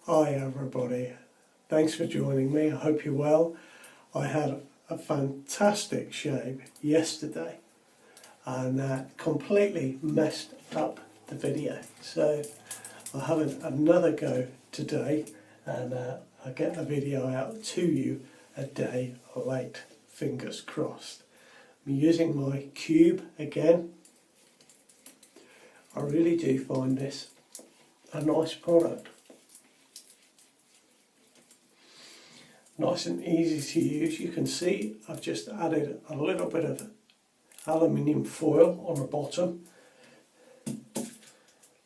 Hi everybody, thanks for joining me. I hope you're well. I had a fantastic shave yesterday and completely messed up the video. So I'm having another go today and I'll get the video out to you a day late, fingers crossed. I'm using my cube again. I really do find this a nice product. Nice and easy to use. You can see I've just added a little bit of aluminium foil on the bottom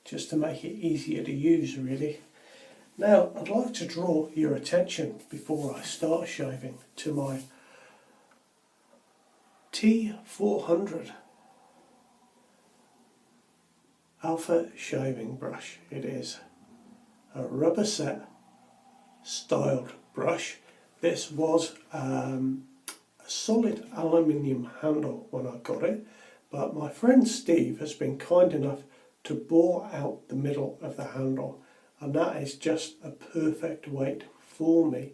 just to make it easier to use really. Now I'd like to draw your attention before I start shaving to my T400 Alpha shaving brush. It is a rubber set styled brush. This was a solid aluminium handle when I got it, but my friend Steve has been kind enough to bore out the middle of the handle, and that is just a perfect weight for me.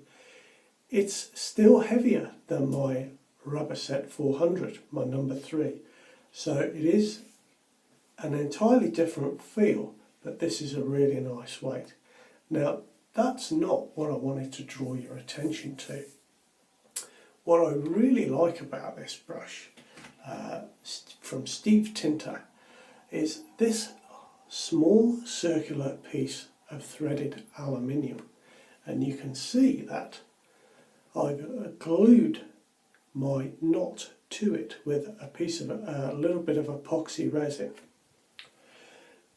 It's still heavier than my rubber set 400, my number 3, so it is an entirely different feel, but this is a really nice weight. Now that's not what I wanted to draw your attention to. What I really like about this brush from Steve Tinter is this small circular piece of threaded aluminium, and you can see that I've glued my knot to it with a piece of a little bit of epoxy resin.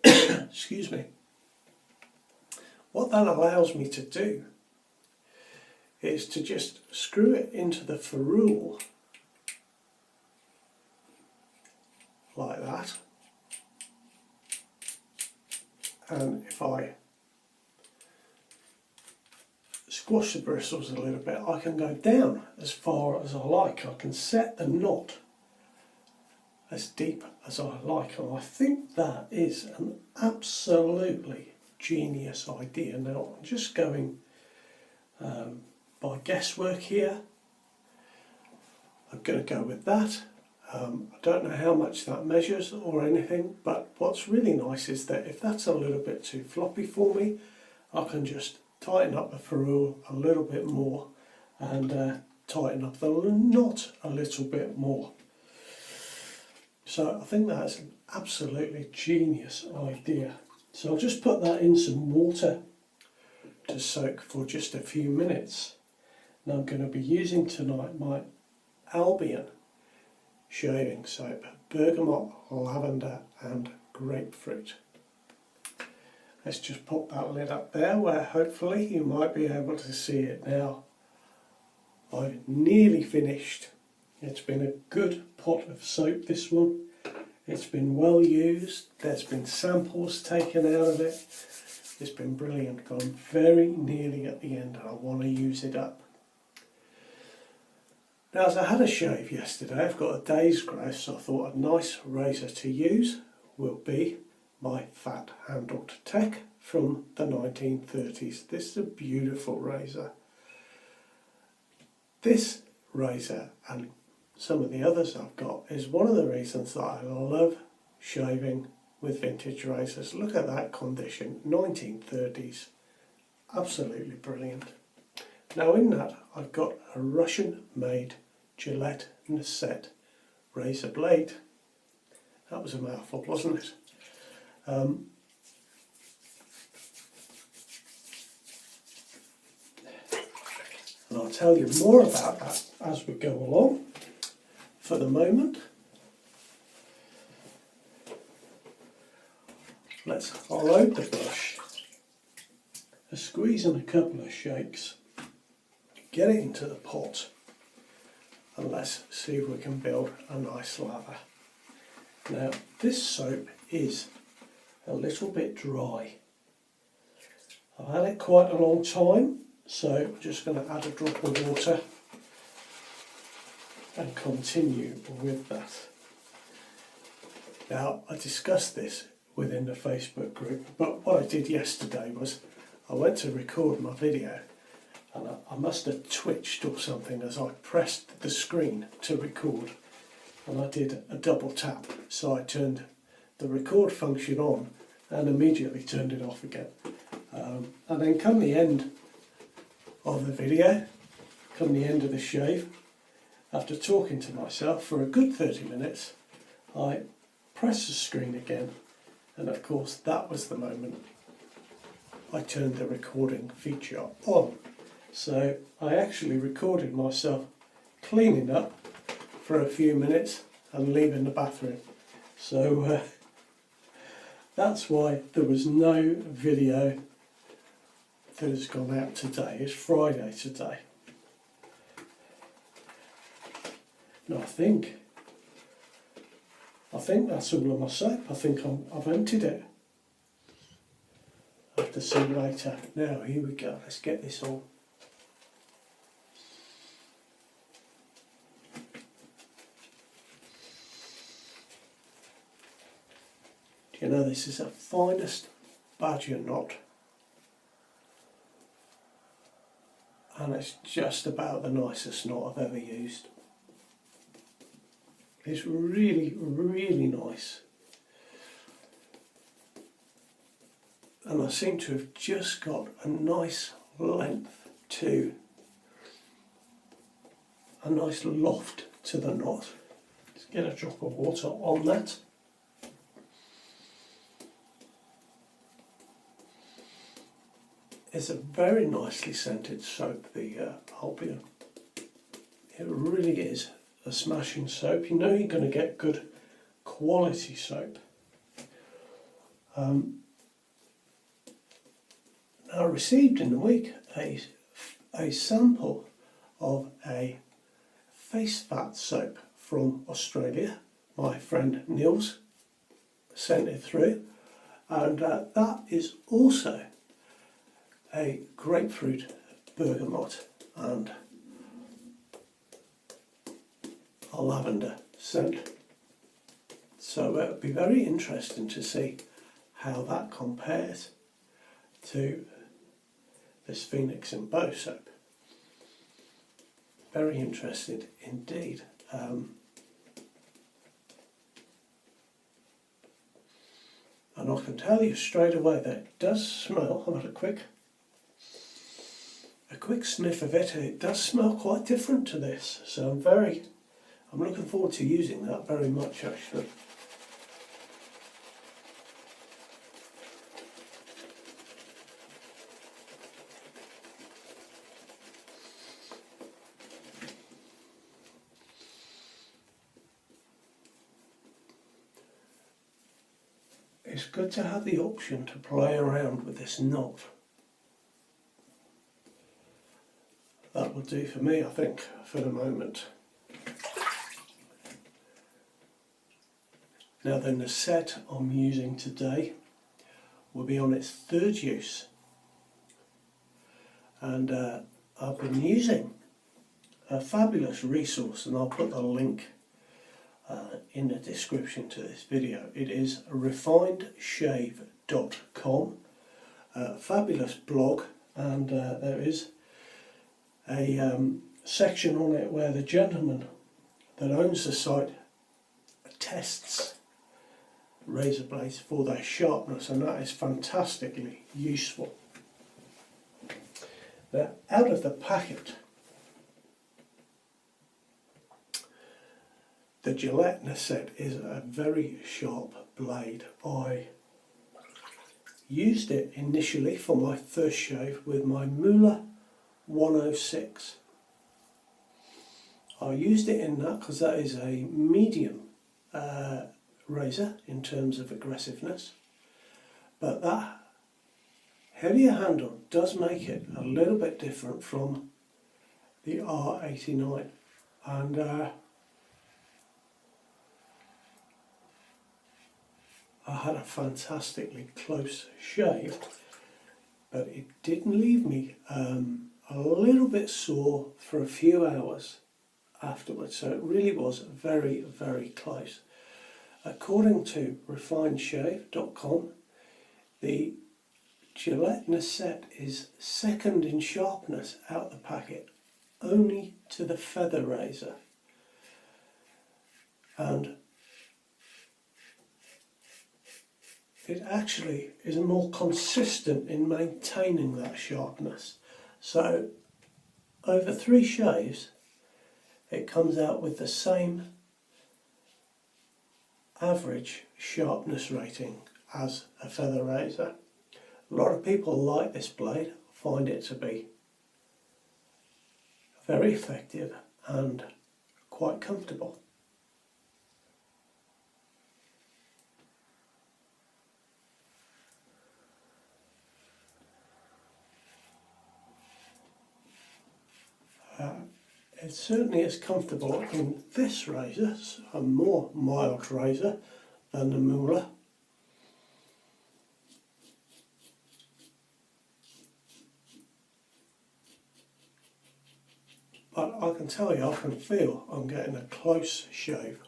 Excuse me. What that allows me to do is to just screw it into the ferrule like that, and if I squash the bristles a little bit, I can go down as far as I like. I can set the knot as deep as I like, and I think that is an absolutely genius idea. Now I'm just going by guesswork here. I'm going to go with that. I don't know how much that measures or anything, but what's really nice is that if that's a little bit too floppy for me, I can just tighten up the ferrule a little bit more and tighten up the knot a little bit more. So I think that's an absolutely genius idea. So I'll just put that in some water to soak for just a few minutes. Now I'm going to be using tonight my Albion shaving soap, bergamot, lavender and grapefruit. Let's just pop that lid up there where hopefully you might be able to see it now. I've nearly finished. It's been a good pot of soap, this one. It's been well used, there's been samples taken out of it. It's been brilliant, but I'm very nearly at the end and I want to use it up. Now as I had a shave yesterday, I've got a day's growth, so I thought a nice razor to use will be my fat handled Tech from the 1930s. This is a beautiful razor. This razor and some of the others I've got is one of the reasons that I love shaving with vintage razors. Look at that condition, 1930s, absolutely brilliant. Now in that I've got a Russian made Gillette Nacet razor blade. That was a mouthful, wasn't it? And I'll tell you more about that as we go along. For the moment, let's load the brush, a squeeze and a couple of shakes, get it into the pot, and let's see if we can build a nice lather. Now this soap is a little bit dry. I've had it quite a long time, so I'm just going to add a drop of water and continue with that. Now I discussed this within the Facebook group, but what I did yesterday was I went to record my video and I must have twitched or something as I pressed the screen to record, and I did a double tap, so I turned the record function on and immediately turned it off again. And then come the end of the video, come the end of the shave, after talking to myself for a good 30 minutes, I pressed the screen again, and of course that was the moment I turned the recording feature on. So I actually recorded myself cleaning up for a few minutes and leaving the bathroom. So that's why there was no video that has gone out today. It's Friday today. And I think that's all of my soap. I think I've emptied it. I'll have to see later. Now, here we go. Let's get this on. Do you know this is the finest badger knot? And it's just about the nicest knot I've ever used. It's really, really nice. And I seem to have just got a nice length to, a nice loft to the knot. Let's get a drop of water on that. It's a very nicely scented soap, the Albion. It really is a smashing soap. You know you're going to get good quality soap. I received in the week a sample of a face fat soap from Australia. My friend Niels sent it through, and that is also a grapefruit bergamot and a lavender scent. So it would be very interesting to see how that compares to this Phoenix and Bow soap. Very interested indeed. And I can tell you straight away that it does smell. I've had a quick sniff of it, and it does smell quite different to this. So I'm looking forward to using that very much, actually. It's good to have the option to play around with this knot. That will do for me, I think, for the moment. Now the Nacet I'm using today will be on its third use, and I've been using a fabulous resource, and I'll put the link in the description to this video. It is refinedshave.com, a fabulous blog, and there is a section on it where the gentleman that owns the site tests razor blades for their sharpness, and that is fantastically useful. Now, out of the packet, the Gillette Nacet is a very sharp blade. I used it initially for my first shave with my Moolah 106. I used it in that because that is a medium razor in terms of aggressiveness, but that heavier handle does make it a little bit different from the R89, and I had a fantastically close shave, but it didn't leave me a little bit sore for a few hours afterwards, so it really was very, very close. According to refinedshave.com, the Gillette Nacet is second in sharpness out the packet, only to the feather razor, and it actually is more consistent in maintaining that sharpness. So over 3 shaves it comes out with the same average sharpness rating as a feather razor. A lot of people like this blade, find it to be very effective and quite comfortable. It certainly is comfortable in this razor, a more mild razor than the Moolah. But I can tell you, I can feel I'm getting a close shave.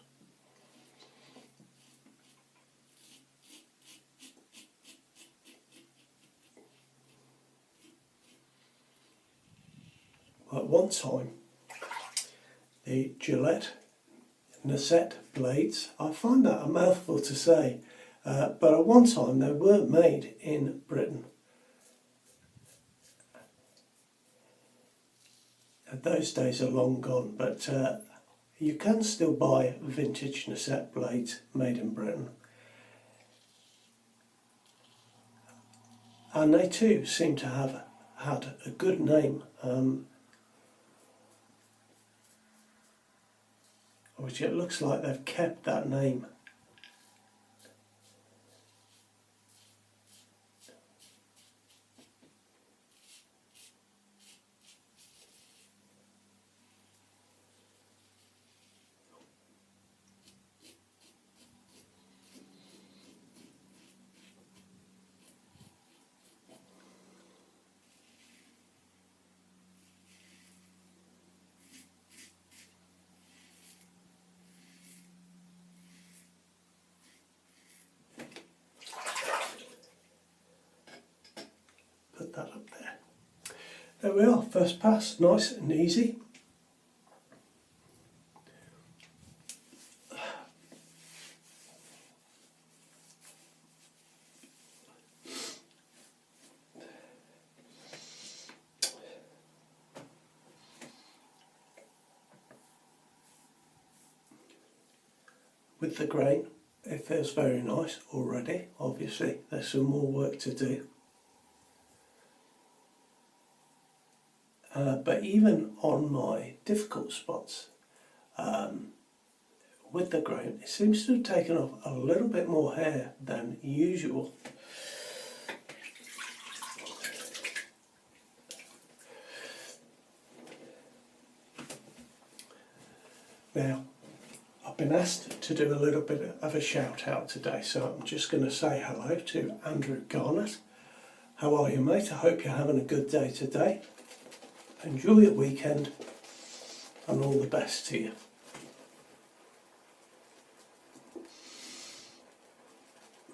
At one time, the Gillette Nacet blades, I find that a mouthful to say, but at one time they weren't made in Britain. Those days are long gone, but you can still buy vintage Nacet blades made in Britain. And they too seem to have had a good name, which it looks like they've kept that name. Put that up there. There we are, first pass, nice and easy. With the grain, it feels very nice already. Obviously, there's some more work to do. But even on my difficult spots, with the grain, it seems to have taken off a little bit more hair than usual. Now, I've been asked to do a little bit of a shout out today, so I'm just going to say hello to Andrew Garnett. How are you, mate? I hope you're having a good day today. Enjoy your weekend and all the best to you.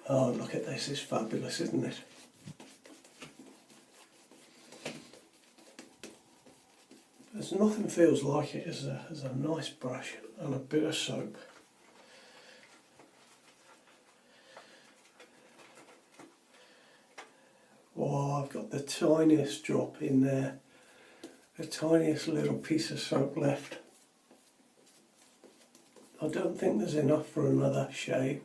Oh, look at this, it's fabulous, isn't it? There's nothing feels like it as a nice brush and a bit of soap. Wow, I've got the tiniest drop in there, the tiniest little piece of soap left. I don't think there's enough for another shave.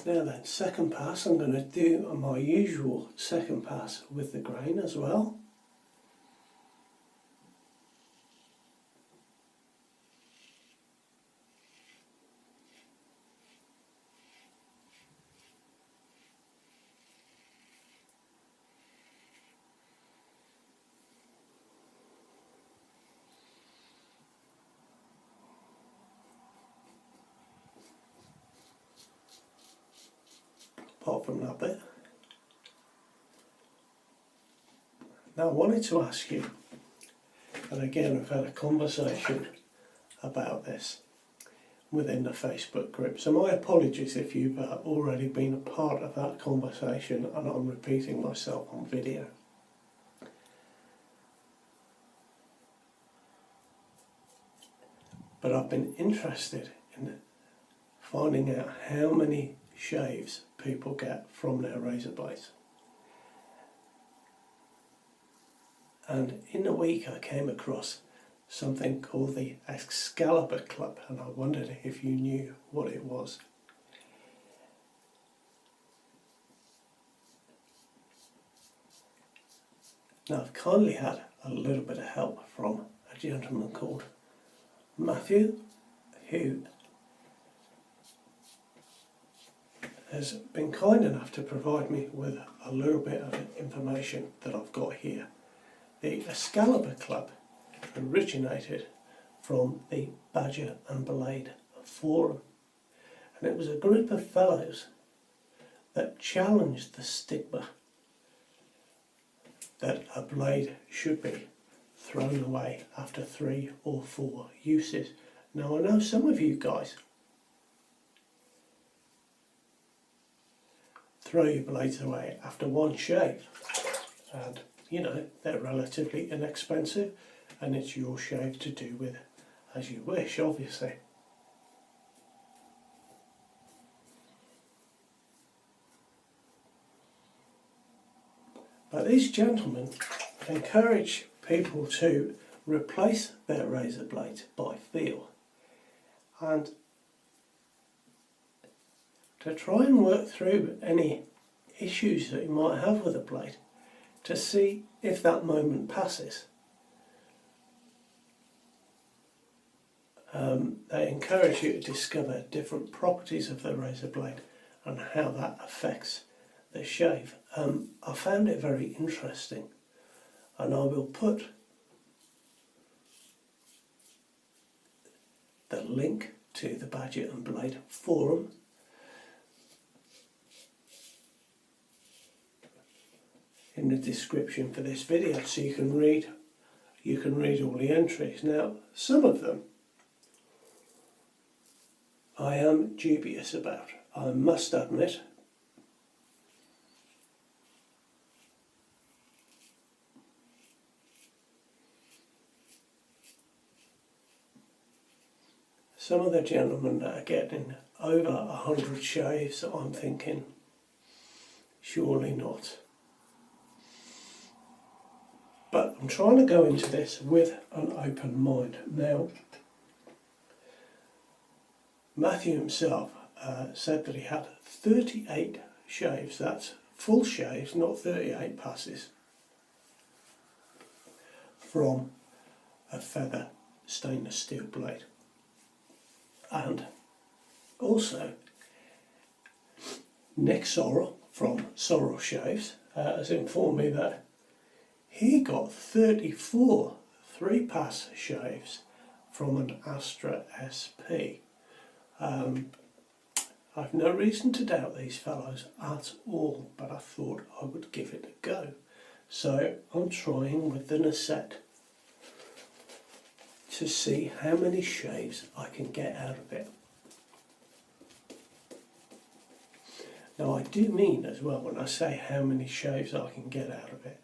Now then, second pass, I'm going to do my usual second pass with the grain as well. apart from that bit. Now I wanted to ask you, and again I've had a conversation about this within the Facebook group, so my apologies if you've already been a part of that conversation and I'm repeating myself on video. But I've been interested in finding out how many shaves people get from their razor blades. And in the week I came across something called the Excalibur Club, and I wondered if you knew what it was. Now I've kindly had a little bit of help from a gentleman called Matthew, who has been kind enough to provide me with a little bit of information that I've got here. The Excalibur Club originated from the Badger and Blade forum, and it was a group of fellows that challenged the stigma that a blade should be thrown away after 3 or 4 uses. Now I know some of you guys throw your blades away after 1 shave, and you know they're relatively inexpensive and it's your shave to do with as you wish, obviously. But these gentlemen encourage people to replace their razor blades by feel, and to try and work through any issues that you might have with a blade to see if that moment passes. They encourage you to discover different properties of the razor blade and how that affects the shave. I found it very interesting, and I will put the link to the Badger and Blade forum in the description for this video, so you can read all the entries. Now, some of them I am dubious about, I must admit. Some of the gentlemen that are getting over 100 shaves, I'm thinking, surely not. But I'm trying to go into this with an open mind. Now, Matthew himself said that he had 38 shaves, that's full shaves, not 38 passes, from a feather stainless steel blade. And also, Nick Sorrell from Sorrell Shaves has informed me that he got 34 3-pass shaves from an Astra SP. I've no reason to doubt these fellows at all, but I thought I would give it a go. So I'm trying with the Nacet to see how many shaves I can get out of it. Now I do mean as well, when I say how many shaves I can get out of it,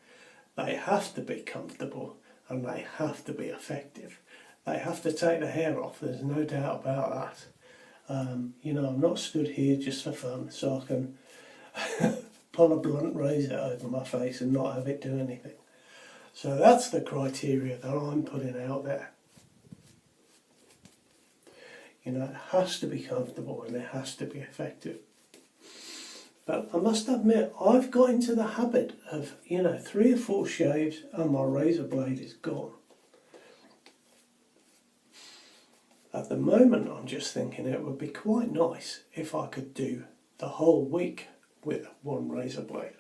they have to be comfortable and they have to be effective. They have to take the hair off, there's no doubt about that. You know, I'm not stood here just for fun, so I can pull a blunt razor over my face and not have it do anything. So that's the criteria that I'm putting out there. You know, it has to be comfortable and it has to be effective. But I must admit, I've got into the habit of, 3 or 4 shaves and my razor blade is gone. At the moment, I'm just thinking it would be quite nice if I could do the whole week with 1 razor blade,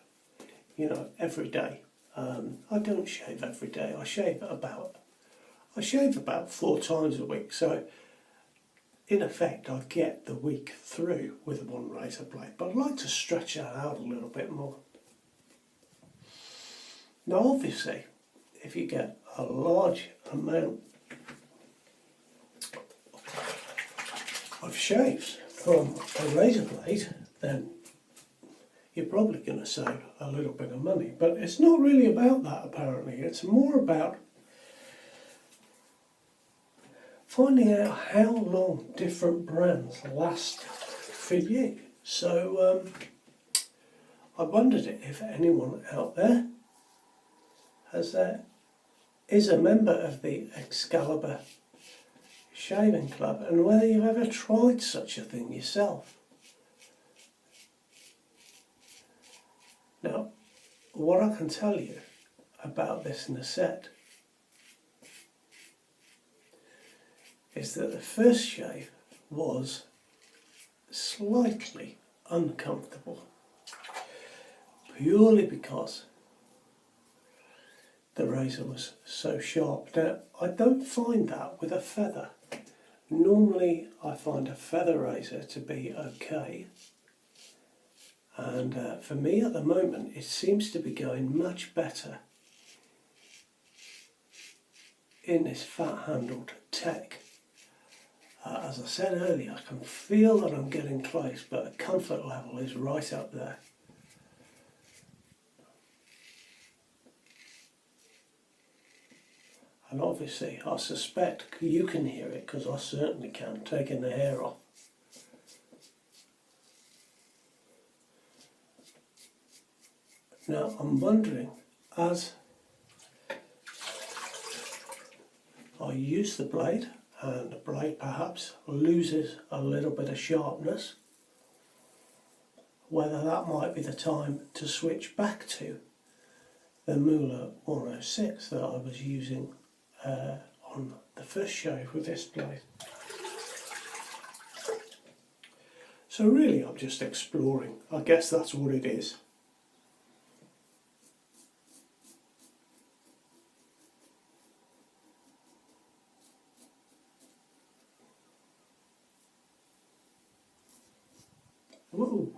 every day. I don't shave every day. I shave about 4 times a week. So in effect I get the week through with one razor blade, but I'd like to stretch that out a little bit more. Now obviously, if you get a large amount of shaves from a razor blade, then you're probably going to save a little bit of money. But it's not really about that apparently, it's more about finding out how long different brands last for you. So I wondered if anyone out there is a member of the Excalibur Shaving Club and whether you've ever tried such a thing yourself. Now, what I can tell you about this Nacet is that the first shave was slightly uncomfortable, purely because the razor was so sharp. Now, I don't find that with a feather. Normally I find a feather razor to be okay, and for me at the moment it seems to be going much better in this fat handled tech. As I said earlier, I can feel that I'm getting close, but the comfort level is right up there. And obviously I suspect you can hear it, because I certainly can, taking the hair off. Now I'm wondering, as I use the blade, and the blade perhaps loses a little bit of sharpness, whether that might be the time to switch back to the Moolah 106 that I was using on the first shave with this blade. So really I'm just exploring. I guess that's what it is. Whoa,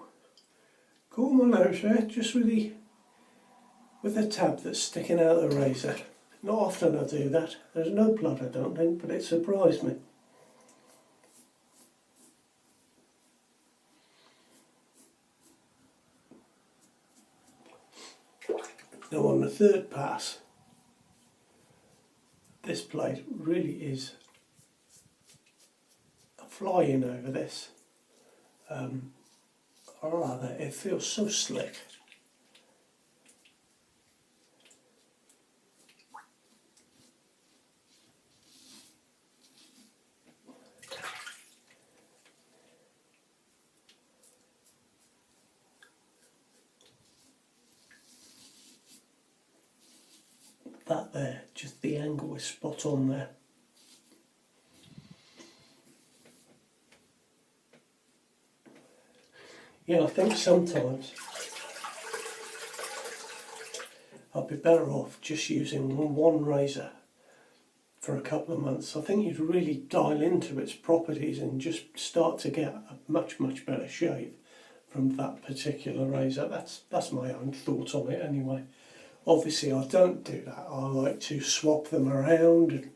caught my nose there, just with the tab that's sticking out of the razor. Not often I do that. There's no blood, I don't think, but it surprised me. Now on the third pass, this blade really is flying over this. Or rather, it feels so slick. That there, just the angle is spot on there. Yeah, I think sometimes I'd be better off just using one razor for a couple of months. I think you'd really dial into its properties and just start to get a much better shave from that particular razor. That's my own thoughts on it anyway. Obviously I don't do that. I like to swap them around and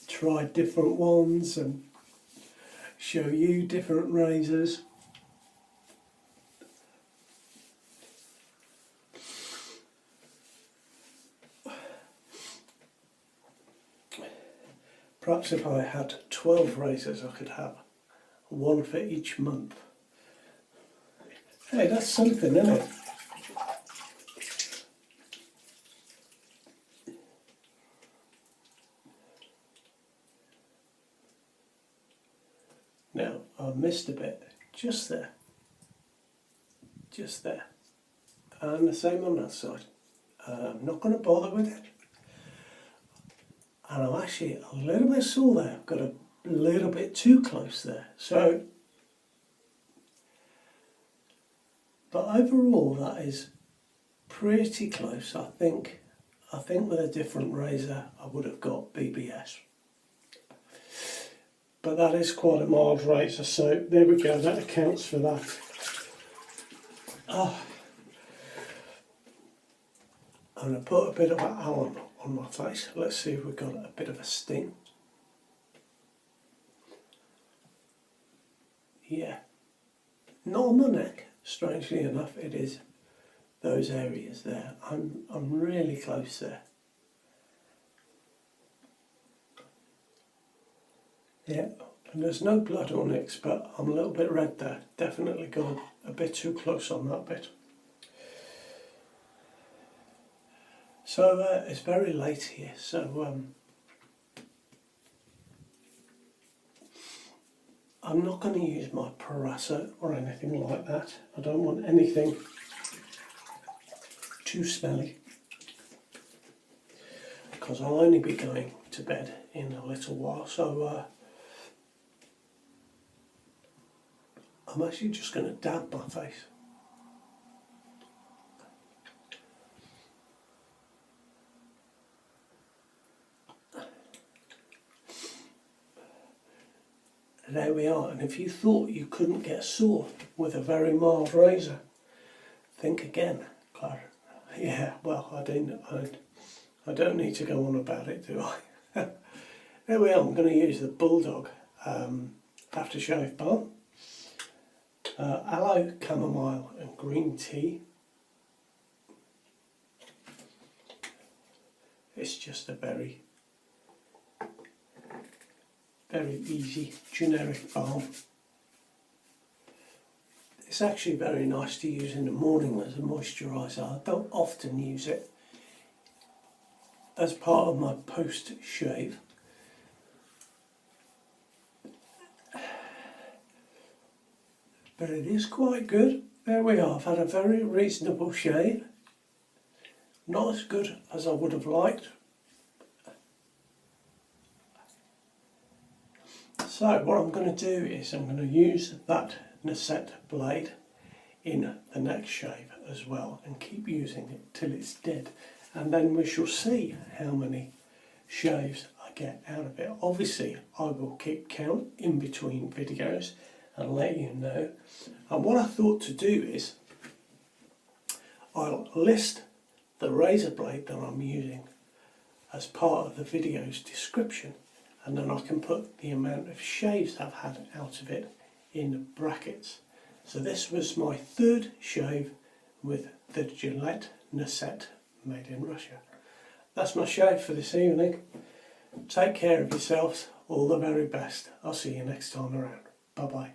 try different ones and show you different razors. Perhaps if I had 12 razors I could have one for each month. Hey, that's something, isn't it? Now, I missed a bit, just there, and the same on that side. I'm not going to bother with it. And I'm actually a little bit sore there. I've got a little bit too close there. So, but overall that is pretty close. I think with a different razor I would have got BBS. but that is quite a mild razor, so there we go, that accounts for that. I'm going to put a bit of alum on my face. Let's see if we've got a bit of a sting. Yeah, not on the neck, strangely enough. It is those areas there. I'm really close there. Yeah, and there's no blood on it, but I'm a little bit red there. Definitely gone a bit too close on that bit. So it's very late here, so I'm not going to use my Parasol or anything like that. I don't want anything too smelly, because I'll only be going to bed in a little while, so I'm actually just going to dab my face. There we are, and if you thought you couldn't get sore with a very mild razor, think again. Yeah, well, I don't need to go on about it, do I? There we are. I'm going to use the Bulldog aftershave balm, aloe, chamomile and green tea. It's just a very easy generic balm. It's actually very nice to use in the morning as a moisturiser. I don't often use it as part of my post shave. But it is quite good. There we are. I've had a very reasonable shave. Not as good as I would have liked. So what I'm going to do is I'm going to use that Nacet blade in the next shave as well and keep using it till it's dead, and then we shall see how many shaves I get out of it. Obviously I will keep count in between videos and let you know. And what I thought to do is I'll list the razor blade that I'm using as part of the video's description, and then I can put the amount of shaves I've had out of it in brackets. So this was my third shave with the Gillette Nacet made in Russia. That's my shave for this evening. Take care of yourselves. All the very best. I'll see you next time around. Bye bye.